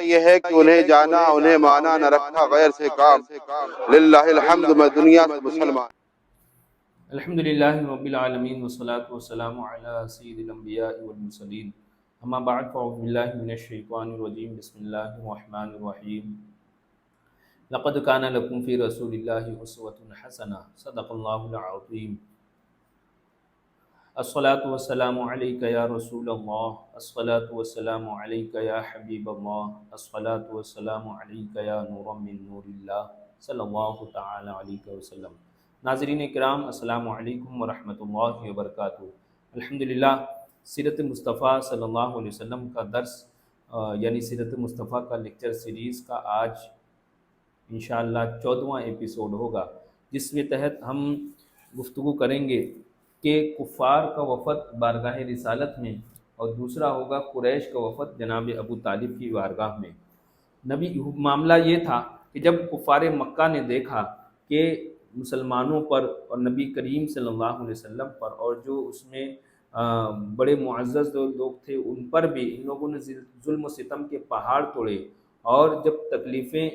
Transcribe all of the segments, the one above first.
یہ ہے کہ انہیں جانا انہیں مانا نہ رکھا غیر سے کام، للہ الحمد میں دنیا سے مسلمان۔ الحمدللہ رب العالمین والصلاة والسلام علی سید الانبیاء والمرسلین، اما بعد فاعوذ باللہ من الشیطان الرجیم، بسم اللہ الرحمن الرحیم۔ لقد کان لکم فی رسول اللہ اسوۃ حسنہ، صدق اللہ العظیم۔ الصلاة والسلام علیک یا رسول اللہ، الصلاة والسلام علیک یا حبیب اللہ، الصلاة والسلام علیک یا نورا من نور اللہ، صلی اللہ تعالی علیہ وسلم۔ ناظرین کرام، السلام علیکم ورحمۃ اللہ وبرکاتہ۔ الحمدللہ سیرت مصطفیٰ صلی اللہ علیہ وسلم کا درس یعنی سیرت مصطفیٰ کا لیکچر سیریز کا آج انشاءاللہ 14واں ایپیسوڈ ہوگا، جس کے تحت ہم گفتگو کریں گے کہ کفار کا وفد بارگاہ رسالت میں، اور دوسرا ہوگا قریش کا وفد جناب ابو طالب کی بارگاہ میں۔ معاملہ یہ تھا کہ جب کفار مکہ نے دیکھا کہ مسلمانوں پر اور نبی کریم صلی اللہ علیہ وسلم پر اور جو اس میں بڑے معزز لوگ تھے ان پر بھی ان لوگوں نے ظلم و ستم کے پہاڑ توڑے، اور جب تکلیفیں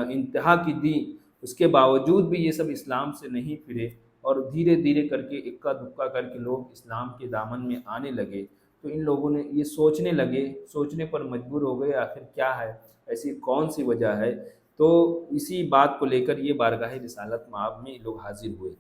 انتہا کی دیں اس کے باوجود بھی یہ سب اسلام سے نہیں پھرے، اور دھیرے دھیرے کر کے اکا دکا کر کے لوگ اسلام کے دامن میں آنے لگے، تو ان لوگوں نے یہ سوچنے پر مجبور ہو گئے آخر کیا ہے، ایسی کون سی وجہ ہے۔ تو اسی بات کو لے کر یہ بارگاہ رسالت مآب میں لوگ حاضر ہوئے۔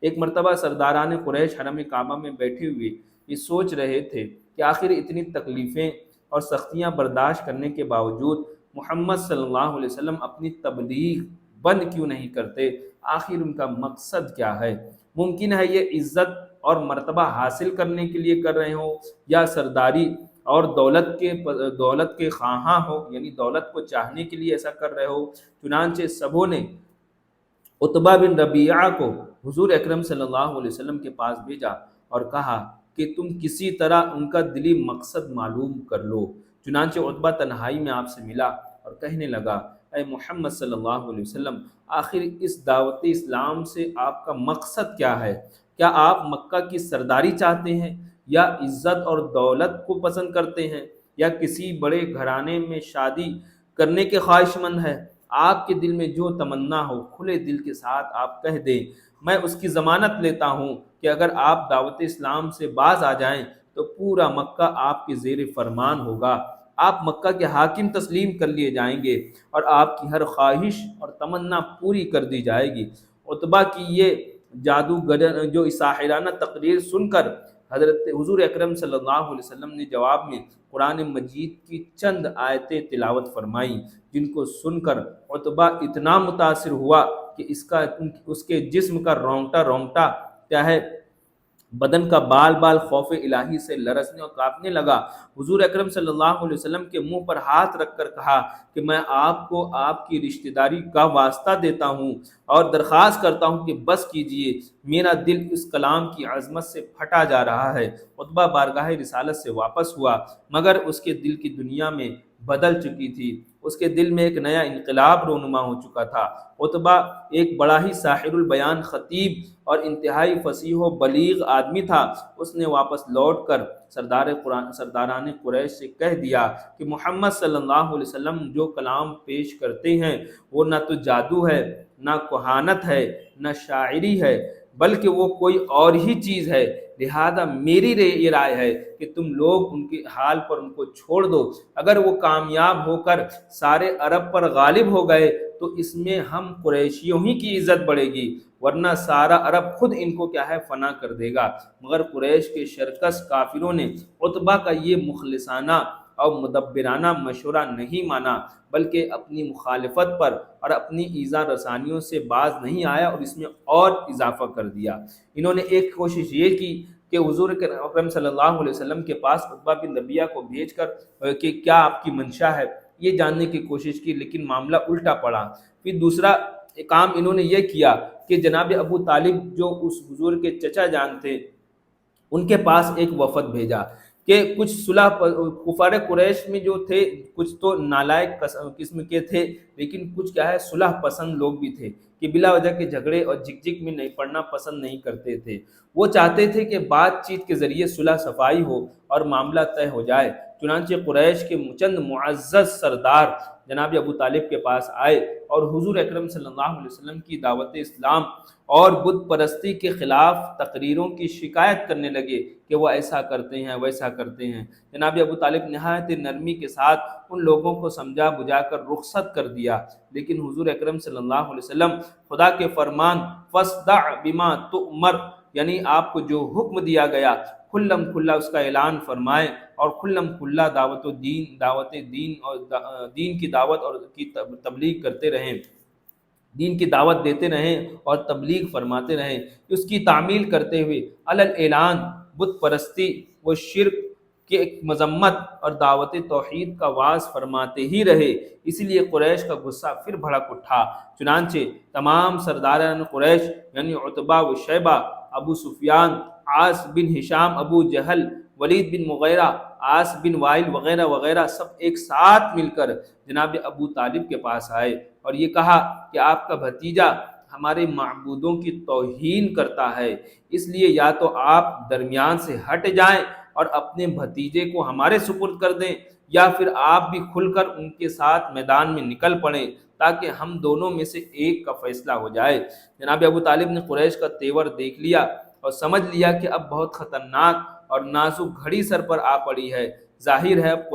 ایک مرتبہ سرداران قریش حرم کعبہ میں بیٹھے ہوئے یہ سوچ رہے تھے کہ آخر اتنی تکلیفیں اور سختیاں برداشت کرنے کے باوجود محمد صلی اللہ علیہ وسلم اپنی تبلیغ بند کیوں نہیں کرتے، آخر ان کا مقصد کیا ہے۔ ممکن ہے یہ عزت اور مرتبہ حاصل کرنے کے لیے کر رہے ہوں، یا سرداری اور دولت کے خواہاں ہو، یعنی دولت کو چاہنے کے لیے ایسا کر رہے ہو۔ چنانچہ سبوں نے عتبہ بن ربیعہ کو حضور اکرم صلی اللہ علیہ وسلم کے پاس بھیجا اور کہا کہ تم کسی طرح ان کا دلی مقصد معلوم کر لو۔ چنانچہ عتبہ تنہائی میں آپ سے ملا اور کہنے لگا، اے محمد صلی اللہ علیہ وسلم، آخر اس دعوت اسلام سے آپ کا مقصد کیا ہے؟ کیا آپ مکہ کی سرداری چاہتے ہیں، یا عزت اور دولت کو پسند کرتے ہیں، یا کسی بڑے گھرانے میں شادی کرنے کے خواہش مند ہے؟ آپ کے دل میں جو تمنا ہو کھلے دل کے ساتھ آپ کہہ دیں، میں اس کی ضمانت لیتا ہوں کہ اگر آپ دعوت اسلام سے باز آ جائیں تو پورا مکہ آپ کے زیر فرمان ہوگا، آپ مکہ کے حاکم تسلیم کر لیے جائیں گے، اور آپ کی ہر خواہش اور تمنا پوری کر دی جائے گی۔ عتبہ کی یہ جادوگر جو ساحرانہ تقریر سن کر حضرت حضور اکرم صلی اللہ علیہ وسلم نے جواب میں قرآن مجید کی چند آیتیں تلاوت فرمائیں، جن کو سن کر عتبہ اتنا متاثر ہوا کہ اس کے جسم کا رونگٹا کیا ہے، بدن کا بال خوف الہی سے لرزنے اور کانپنے لگا۔ حضور اکرم صلی اللہ علیہ وسلم کے منہ پر ہاتھ رکھ کر کہا کہ میں آپ کو آپ کی رشتہ داری کا واسطہ دیتا ہوں اور درخواست کرتا ہوں کہ بس کیجئے، میرا دل اس کلام کی عظمت سے پھٹا جا رہا ہے۔ عتبہ بارگاہ رسالت سے واپس ہوا، مگر اس کے دل کی دنیا میں بدل چکی تھی، اس کے دل میں ایک نیا انقلاب رونما ہو چکا تھا۔ عتبہ ایک بڑا ہی ساحر البیان خطیب اور انتہائی فصیح و بلیغ آدمی تھا۔ اس نے واپس لوٹ کر سرداران قریش سے کہہ دیا کہ محمد صلی اللہ علیہ وسلم جو کلام پیش کرتے ہیں وہ نہ تو جادو ہے، نہ کہانت ہے، نہ شاعری ہے، بلکہ وہ کوئی اور ہی چیز ہے۔ لہذا میری یہ رائے ہے کہ تم لوگ ان کے حال پر ان کو چھوڑ دو۔ اگر وہ کامیاب ہو کر سارے عرب پر غالب ہو گئے تو اس میں ہم قریشیوں ہی کی عزت بڑھے گی، ورنہ سارا عرب خود ان کو کیا ہے فنا کر دے گا۔ مگر قریش کے شرکس کافروں نے عتبہ کا یہ مخلصانہ اور مدبرانہ مشورہ نہیں مانا، بلکہ اپنی مخالفت پر اور اپنی ایذا رسانیوں سے باز نہیں آیا اور اس میں اور اضافہ کر دیا۔ انہوں نے ایک کوشش یہ کی کہ حضور اکرم صلی اللہ علیہ وسلم کے پاس عتبہ بن ربیعہ کو بھیج کر کہ کیا آپ کی منشا ہے یہ جاننے کی کوشش کی، لیکن معاملہ الٹا پڑا۔ پھر دوسرا کام انہوں نے یہ کیا کہ جناب ابو طالب جو اس حضور کے چچا جان تھے ان کے پاس ایک وفد بھیجا کہ کچھ صلح کفار قریش میں جو تھے کچھ تو نالائق قسم کے تھے، لیکن کچھ کیا ہے صلح پسند لوگ بھی تھے کہ بلا وجہ کے جھگڑے اور جھک میں نہیں پڑنا پسند نہیں کرتے تھے۔ وہ چاہتے تھے کہ بات چیت کے ذریعے صلح صفائی ہو اور معاملہ طے ہو جائے۔ چنانچہ قریش کے چند معزز سردار جناب ابو طالب کے پاس آئے اور حضور اکرم صلی اللہ علیہ وسلم کی دعوت اسلام اور بت پرستی کے خلاف تقریروں کی شکایت کرنے لگے کہ وہ ایسا کرتے ہیں ویسا کرتے ہیں۔ جناب ابو طالب نہایت نرمی کے ساتھ ان لوگوں کو سمجھا بجھا کر رخصت کر دیا، لیکن حضور اکرم صلی اللہ علیہ وسلم خدا کے فرمان فاصدع بما تؤمر، یعنی آپ کو جو حکم دیا گیا کھلم کھلا اس کا اعلان فرمائیں اور کھلم کھلا دعوت دین اور دین کی دعوت اور کی تبلیغ کرتے رہیں، دین کی دعوت دیتے رہیں اور تبلیغ فرماتے رہیں، اس کی تعمیل کرتے ہوئے علل اعلان بت پرستی و شرک کے مذمت اور دعوت توحید کا واعظ فرماتے ہی رہے۔ اسی لیے قریش کا غصہ پھر بھڑک اٹھا، چنانچہ تمام سرداران قریش یعنی عتبہ و شیبہ، ابو سفیان، عاص بن ہشام، ابو جہل، ولید بن مغیرہ، عاص بن وائل وغیرہ وغیرہ سب ایک ساتھ مل کر جناب ابو طالب کے پاس آئے اور یہ کہا کہ آپ کا بھتیجا ہمارے معبودوں کی توہین کرتا ہے، اس لیے یا تو آپ درمیان سے ہٹ جائیں اور اپنے بھتیجے کو ہمارے سپرد کر دیں، یا پھر آپ بھی کھل کر ان کے ساتھ میدان میں نکل پڑیں تاکہ ہم دونوں میں سے ایک کا فیصلہ ہو جائے۔ جناب ابو طالب نے قریش کا تیور دیکھ لیا اور سمجھ لیا کہ اب بہت خطرناک اور نازک گھڑی سر پر آ پڑی ہے، ظاہر ہے اب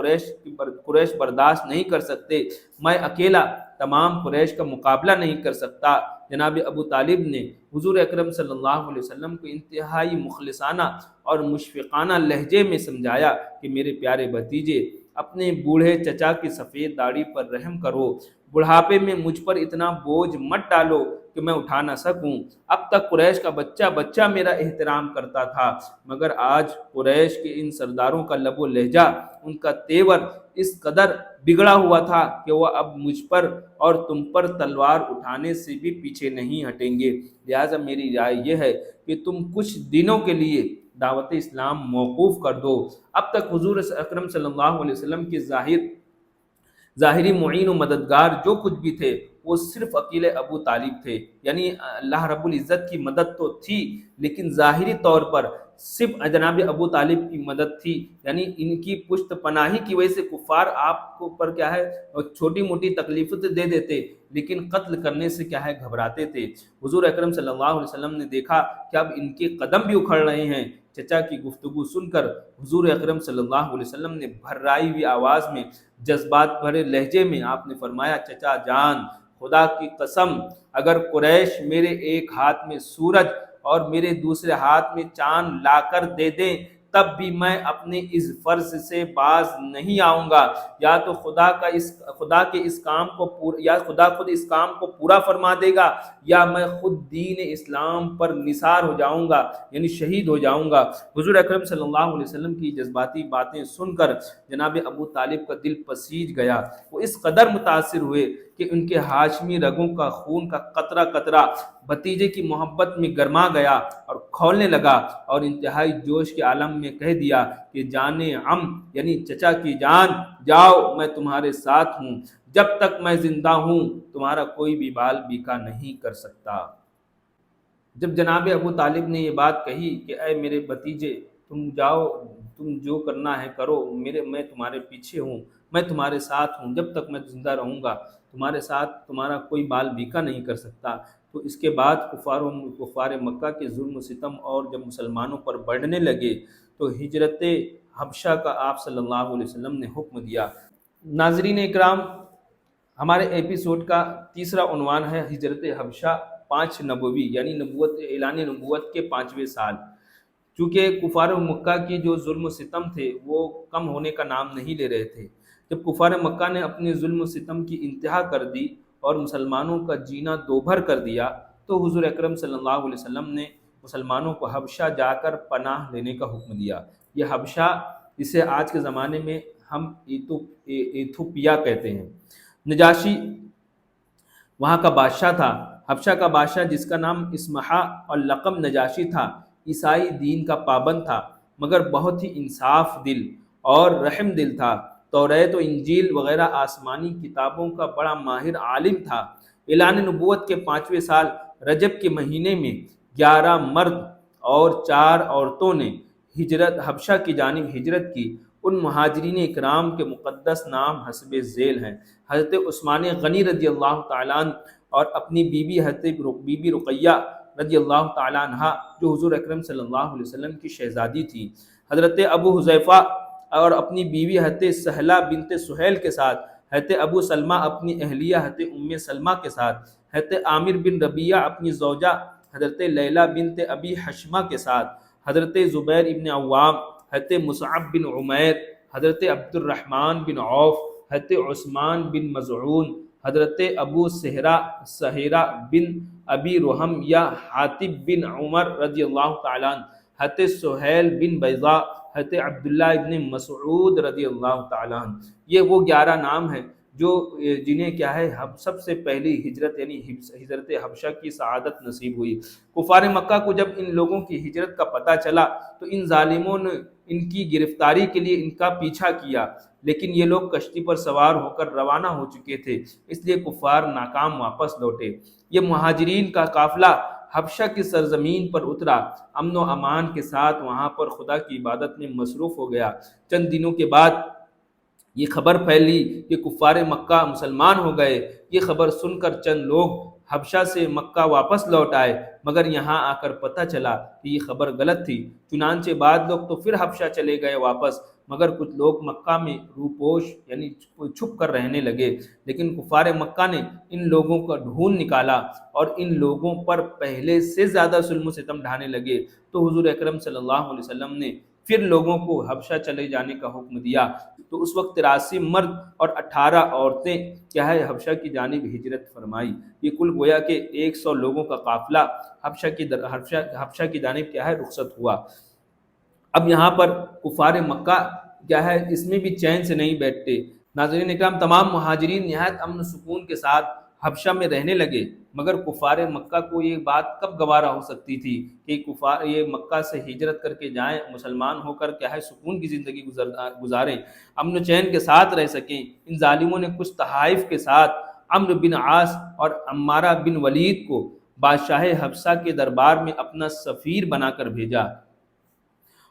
قریش برداشت نہیں کر سکتے، میں اکیلا تمام قریش کا مقابلہ نہیں کر سکتا۔ جناب ابو طالب نے حضور اکرم صلی اللہ علیہ وسلم کو انتہائی مخلصانہ اور مشفقانہ لہجے میں سمجھایا کہ میرے پیارے بھتیجے، اپنے بوڑھے چچا کی سفید داڑھی پر رحم کرو، بڑھاپے میں مجھ پر اتنا بوجھ مت ڈالو کہ میں اٹھا نہ سکوں۔ اب تک قریش کا بچہ بچہ میرا احترام کرتا تھا، مگر آج قریش کے ان سرداروں کا لب و لہجہ، ان کا تیور اس قدر بگڑا ہوا تھا کہ وہ اب مجھ پر اور تم پر تلوار اٹھانے سے بھی پیچھے نہیں ہٹیں گے۔ لہٰذا میری رائے یہ ہے کہ تم کچھ دنوں کے لیے دعوت اسلام موقوف کر دو۔ اب تک حضور اکرم صلی اللہ علیہ وسلم کے ظاہری معین و مددگار جو کچھ بھی تھے وہ صرف اکیلے ابو طالب تھے، یعنی اللہ رب العزت کی مدد تو تھی لیکن ظاہری طور پر صرف جناب ابو طالب کی مدد تھی، یعنی ان کی پشت پناہی کی وجہ سے کفار آپ کو پر کیا ہے چھوٹی موٹی تکلیفیں دے دیتے لیکن قتل کرنے سے کیا ہے گھبراتے تھے۔ حضور اکرم صلی اللہ علیہ وسلم نے دیکھا کہ اب ان کے قدم بھی اکھڑ رہے ہیں۔ چچا کی گفتگو سن کر حضور اکرم صلی اللہ علیہ وسلم نے بھرائی ہوئی آواز میں جذبات بھرے لہجے میں آپ نے فرمایا، چچا جان، خدا کی قسم، اگر قریش میرے ایک ہاتھ میں سورج اور میرے دوسرے ہاتھ میں چاند لا کر دے دیں تب بھی میں اپنے اس فرض سے باز نہیں آؤں گا، یا تو خدا خود اس کام کو پورا فرما دے گا یا میں خود دین اسلام پر نثار ہو جاؤں گا، یعنی شہید ہو جاؤں گا۔ حضور اکرم صلی اللہ علیہ وسلم کی جذباتی باتیں سن کر جناب ابو طالب کا دل پسیج گیا، وہ اس قدر متاثر ہوئے کہ ان کے ہاشمی رگوں کا خون کا قطرہ قطرہ بھتیجے کی محبت میں گرما گیا اور کھولنے لگا، اور انتہائی جوش کے عالم میں کہہ دیا کہ جان عم یعنی چچا کی جان، جاؤ میں تمہارے ساتھ ہوں، جب تک میں زندہ ہوں تمہارا کوئی بھی بال بیکا نہیں کر سکتا۔ جب جناب ابو طالب نے یہ بات کہی کہ اے میرے بھتیجے، تم جاؤ، تم جو کرنا ہے کرو، میں تمہارے پیچھے ہوں، میں تمہارے ساتھ ہوں، جب تک میں زندہ رہوں گا تمہارے ساتھ تمہارا کوئی بال بیکا نہیں کر سکتا۔ تو اس کے بعد کفار مکہ کے ظلم و ستم اور جب مسلمانوں پر بڑھنے لگے تو ہجرت حبشہ کا آپ صلی اللہ علیہ وسلم نے حکم دیا۔ ناظرین اکرام، ہمارے ایپیسوڈ کا تیسرا عنوان ہے ہجرت حبشہ 5 نبوی، یعنی اعلان نبوت کے 5ویں سال۔ چونکہ کفار مکہ کی جو ظلم و ستم تھے وہ کم ہونے کا نام نہیں لے رہے تھے، جب کفار مکہ نے اپنے ظلم و ستم کی انتہا کر دی اور مسلمانوں کا جینا دوبھر کر دیا تو حضور اکرم صلی اللہ علیہ وسلم نے مسلمانوں کو حبشہ جا کر پناہ لینے کا حکم دیا۔ یہ حبشہ، جسے آج کے زمانے میں ہم ایتھوپیا کہتے ہیں، نجاشی وہاں کا بادشاہ تھا۔ حبشہ کا بادشاہ جس کا نام اسمحا اور لقب نجاشی تھا، عیسائی دین کا پابند تھا مگر بہت ہی انصاف دل اور رحم دل تھا۔ توریت و انجیل وغیرہ آسمانی کتابوں کا بڑا ماہر عالم تھا۔ اعلان نبوت کے 5ویں سال رجب کے مہینے میں 11 مرد اور 4 عورتوں نے حبشہ کی جانب ہجرت کی۔ ان مہاجرین اکرام کے مقدس نام حسب ذیل ہیں۔ حضرت عثمان غنی رضی اللہ تعالیٰ عنہ اور اپنی بیوی حضرت بی بی رقیہ رضی اللہ تعالیٰ عنہ جو حضور اکرم صلی اللہ علیہ وسلم کی شہزادی تھی، حضرت ابو حذیفہ اور اپنی بیوی حضرت سہلہ بنت سہیل کے ساتھ، حضرت ابو سلمہ اپنی اہلیہ حضرت ام سلمہ کے ساتھ، حضرت عامر بن ربیعہ اپنی زوجہ حضرت لیلہ بنت ابی حشمہ کے ساتھ، حضرت زبیر ابن عوام، حضرت مصعب بن عمیر، حضرت عبد الرحمن بن عوف، حضرت عثمان بن مزعون، حضرت ابو سہیرہ بن ابی رحم یا حاتب بن عمر رضی اللہ تعالیٰ عنہ، حضرت سہیل بن بیضاء، حضرت عبداللہ ابن مسعود رضی اللہ تعالیٰ عنہ۔ یہ وہ 11 نام ہیں جو جنہیں کیا ہے سب سے پہلی ہجرت یعنی ہجرت حبشہ کی سعادت نصیب ہوئی۔ کفار مکہ کو جب ان لوگوں کی ہجرت کا پتہ چلا تو ان ظالموں نے ان کی گرفتاری کے لیے ان کا پیچھا کیا، لیکن یہ لوگ کشتی پر سوار ہو کر روانہ ہو چکے تھے، اس لیے کفار ناکام واپس لوٹے۔ یہ مہاجرین کا قافلہ حبشہ کی سرزمین پر اترا، امن و امان کے ساتھ وہاں پر خدا کی عبادت میں مصروف ہو گیا۔ چند دنوں کے بعد یہ خبر پھیلی کہ کفار مکہ مسلمان ہو گئے۔ یہ خبر سن کر چند لوگ حبشہ سے مکہ واپس لوٹ آئے، مگر یہاں آ کر پتہ چلا کہ یہ خبر غلط تھی۔ چنانچہ بعض لوگ تو پھر حبشہ چلے گئے واپس، مگر کچھ لوگ مکہ میں روپوش یعنی چھپ کر رہنے لگے۔ لیکن کفار مکہ نے ان لوگوں کا ڈھونڈ نکالا اور ان لوگوں پر پہلے سے زیادہ ظلم و ستم ڈھانے لگے، تو حضور اکرم صلی اللہ علیہ وسلم نے پھر لوگوں کو حبشہ چلے جانے کا حکم دیا۔ تو اس وقت 83 مرد اور 18 عورتیں کیا ہے حبشہ کی جانب ہجرت فرمائی۔ یہ کل گویا کہ 100 لوگوں کا قافلہ حبشہ کی جانب کیا ہے رخصت ہوا۔ اب یہاں پر کفار مکہ کیا ہے اس میں بھی چین سے نہیں بیٹھتے۔ ناظرین اکرام، تمام مہاجرین نہایت امن و سکون کے ساتھ حبشہ میں رہنے لگے، مگر کفار مکہ کو یہ بات کب گوارا ہو سکتی تھی کہ کفار یہ مکہ سے ہجرت کر کے جائیں، مسلمان ہو کر کیا ہے سکون کی زندگی گزاریں، امن و چین کے ساتھ رہ سکیں۔ ان ظالموں نے کچھ تحائف کے ساتھ عمرو بن عاص اور عمارہ بن ولید کو بادشاہ حبشہ کے دربار میں اپنا سفیر بنا کر بھیجا،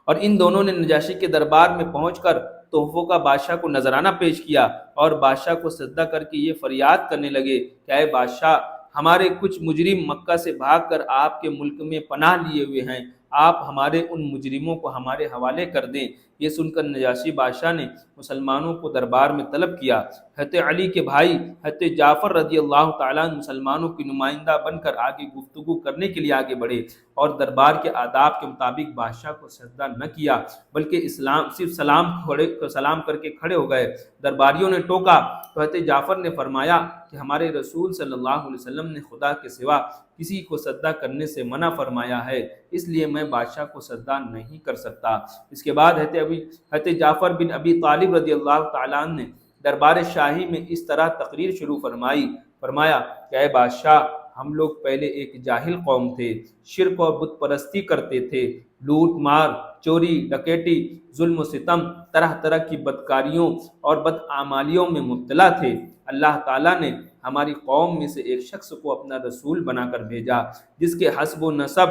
اور ان دونوں نے نجاشی کے دربار میں پہنچ کر تحفوں کا بادشاہ کو نذرانہ پیش کیا، اور بادشاہ کو سجدہ کر کے یہ فریاد کرنے لگے کہ اے بادشاہ، ہمارے کچھ مجرم مکہ سے بھاگ کر آپ کے ملک میں پناہ لیے ہوئے ہیں، آپ ہمارے ان مجرموں کو ہمارے حوالے کر دیں۔ یہ سن کر نجاشی بادشاہ نے مسلمانوں کو دربار میں طلب کیا۔ حضرت علی کے بھائی حضرت جعفر رضی اللہ تعالیٰ عنہ مسلمانوں کی نمائندہ بن کر آگے گفتگو کرنے کے لیے آگے بڑھے، اور دربار کے آداب کے مطابق بادشاہ کو سجدہ نہ کیا، بلکہ صرف سلام کر کے کھڑے ہو گئے۔ درباریوں نے ٹوکا تو حضرت جعفر نے فرمایا کہ ہمارے رسول صلی اللہ علیہ وسلم نے خدا کے سوا کسی کو سجدہ کرنے سے منع فرمایا ہے، اس لیے میں بادشاہ کو سجدہ نہیں کر سکتا۔ اس کے بعد حضرت جعفر بن ابی طالب رضی اللہ تعالیٰ عنہ نے دربار شاہی میں اس طرح تقریر شروع فرمایا کہ اے بادشاہ، ہم لوگ پہلے ایک جاہل قوم تھے، شرک اور بت پرستی کرتے تھے، لوٹ مار، چوری ڈکیٹی، ظلم و ستم، طرح طرح کی بدکاریوں اور بدعمالیوں میں مبتلا تھے۔ اللہ تعالیٰ نے ہماری قوم میں سے ایک شخص کو اپنا رسول بنا کر بھیجا، جس کے حسب و نسب،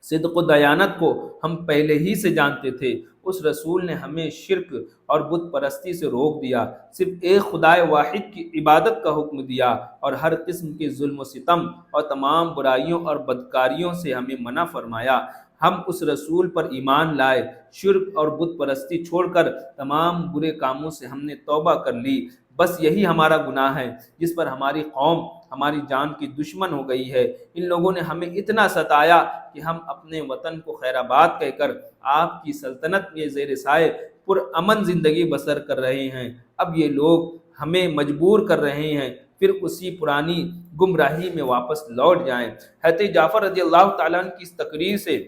صدق و دیانت کو ہم پہلے ہی سے جانتے تھے۔ اس رسول نے ہمیں شرک اور بت پرستی سے روک دیا، صرف ایک خدائے واحد کی عبادت کا حکم دیا، اور ہر قسم کے ظلم و ستم اور تمام برائیوں اور بدکاریوں سے ہمیں منع فرمایا۔ ہم اس رسول پر ایمان لائے، شرک اور بت پرستی چھوڑ کر تمام برے کاموں سے ہم نے توبہ کر لی۔ بس یہی ہمارا گناہ ہے جس پر ہماری قوم ہماری جان کی دشمن ہو گئی ہے۔ ان لوگوں نے ہمیں اتنا ستایا کہ ہم اپنے وطن کو خیر آباد کہہ کر آپ کی سلطنت میں زیر سائے پر امن زندگی بسر کر رہے ہیں۔ اب یہ لوگ ہمیں مجبور کر رہے ہیں پھر اسی پرانی گمراہی میں واپس لوٹ جائیں۔ حضرت جعفر رضی اللہ تعالیٰ عنہ کی اس تقریر سے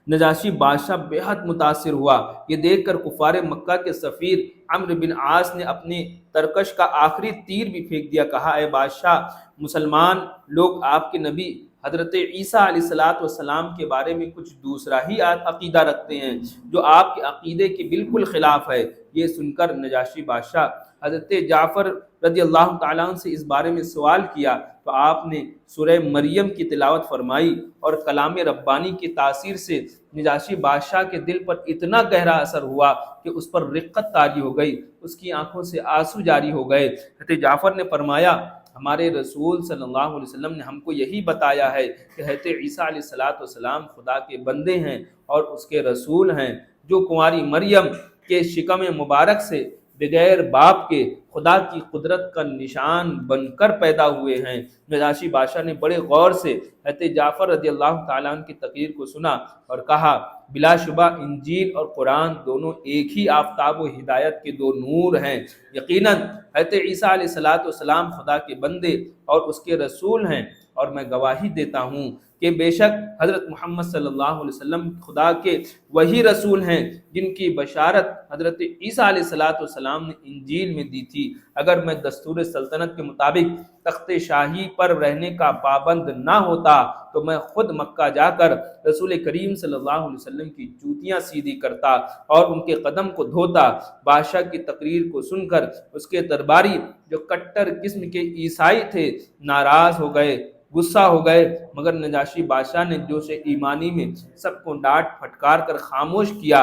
نجاشی بادشاہ بے حد متاثر ہوا۔ یہ دیکھ کر کفار مکہ کے سفیر عمرو بن عاص نے اپنے ترکش کا آخری تیر بھی پھینک دیا، کہا اے بادشاہ، مسلمان لوگ آپ کے نبی حضرت عیسیٰ علیہ السلام کے بارے میں کچھ دوسرا ہی عقیدہ رکھتے ہیں جو آپ کے عقیدے کے بالکل خلاف ہے۔ یہ سن کر نجاشی بادشاہ حضرت جعفر رضی اللہ تعالیٰ عنہ سے اس بارے میں سوال کیا تو آپ نے سورہ مریم کی تلاوت فرمائی، اور کلام ربانی کی تاثیر سے نجاشی بادشاہ کے دل پر اتنا گہرا اثر ہوا کہ اس پر رقت طاری ہو گئی، اس کی آنکھوں سے آنسو جاری ہو گئے۔ حضرت جعفر نے فرمایا ہمارے رسول صلی اللہ علیہ وسلم نے ہم کو یہی بتایا ہے کہ حضرت عیسیٰ علیہ السلام خدا کے بندے ہیں اور اس کے رسول ہیں، جو کنواری مریم کے شکم مبارک سے بغیر باپ کے خدا کی قدرت کا نشان بن کر پیدا ہوئے ہیں۔ نجاشی بادشاہ نے بڑے غور سے حضرت جعفر رضی اللہ تعالیٰ عنہ کی تقریر کو سنا اور کہا بلا شبہ انجیل اور قرآن دونوں ایک ہی آفتاب و ہدایت کے دو نور ہیں۔ یقیناً حضرت عیسیٰ علیہ السلام خدا کے بندے اور اس کے رسول ہیں، اور میں گواہی دیتا ہوں کہ بے شک حضرت محمد صلی اللہ علیہ وسلم خدا کے وہی رسول ہیں جن کی بشارت حضرت عیسیٰ علیہ السلام نے انجیل میں دی تھی۔ اگر میں دستور سلطنت کے مطابق تخت شاہی پر رہنے کا پابند نہ ہوتا تو میں خود مکہ جا کر رسول کریم صلی اللہ علیہ وسلم کی جوتیاں سیدھی کرتا اور ان کے قدم کو دھوتا۔ بادشاہ کی تقریر کو سن کر اس کے درباری جو کٹر قسم کے عیسائی تھے ناراض ہو گئے، غصہ ہو گئے، مگر نجاشی بادشاہ نے جوش ایمانی میں سب کو ڈانٹ پھٹکار کر خاموش کیا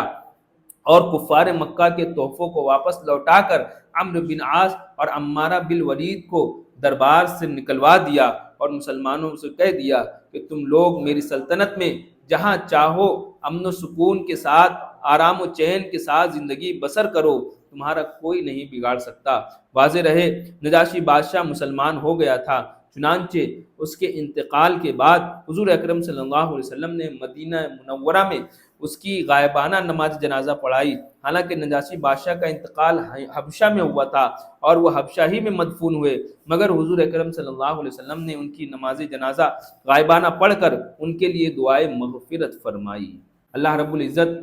اور کفار مکہ کے تحفوں کو واپس لوٹا کر عمرو بن عاص اور عمارہ بالولید کو دربار سے نکلوا دیا اور مسلمانوں سے کہہ دیا کہ تم لوگ میری سلطنت میں جہاں چاہو امن و سکون کے ساتھ، آرام و چین کے ساتھ زندگی بسر کرو، تمہارا کوئی نہیں بگاڑ سکتا۔ واضح رہے نجاشی بادشاہ مسلمان ہو گیا تھا، چنانچہ اس کے انتقال کے بعد حضور اکرم صلی اللہ علیہ وسلم نے مدینہ منورہ میں اس کی غائبانہ نماز جنازہ پڑھائی۔ حالانکہ نجاشی بادشاہ کا انتقال حبشہ میں ہوا تھا اور وہ حبشہ ہی میں مدفون ہوئے، مگر حضور اکرم صلی اللہ علیہ وسلم نے ان کی نماز جنازہ غائبانہ پڑھ کر ان کے لیے دعائے مغفرت فرمائی۔ اللہ رب العزت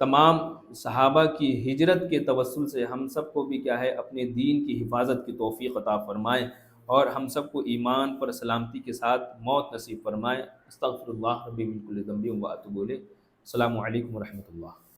تمام صحابہ کی ہجرت کے توسل سے ہم سب کو بھی کیا ہے اپنے دین کی حفاظت کی توفیق عطا فرمائے، اور ہم سب کو ایمان پر سلامتی کے ساتھ موت نصیب فرمائے۔ استغفر اللہ ربی من کل ذنب و اتوب الیہ۔ السلام علیکم ورحمۃ اللہ۔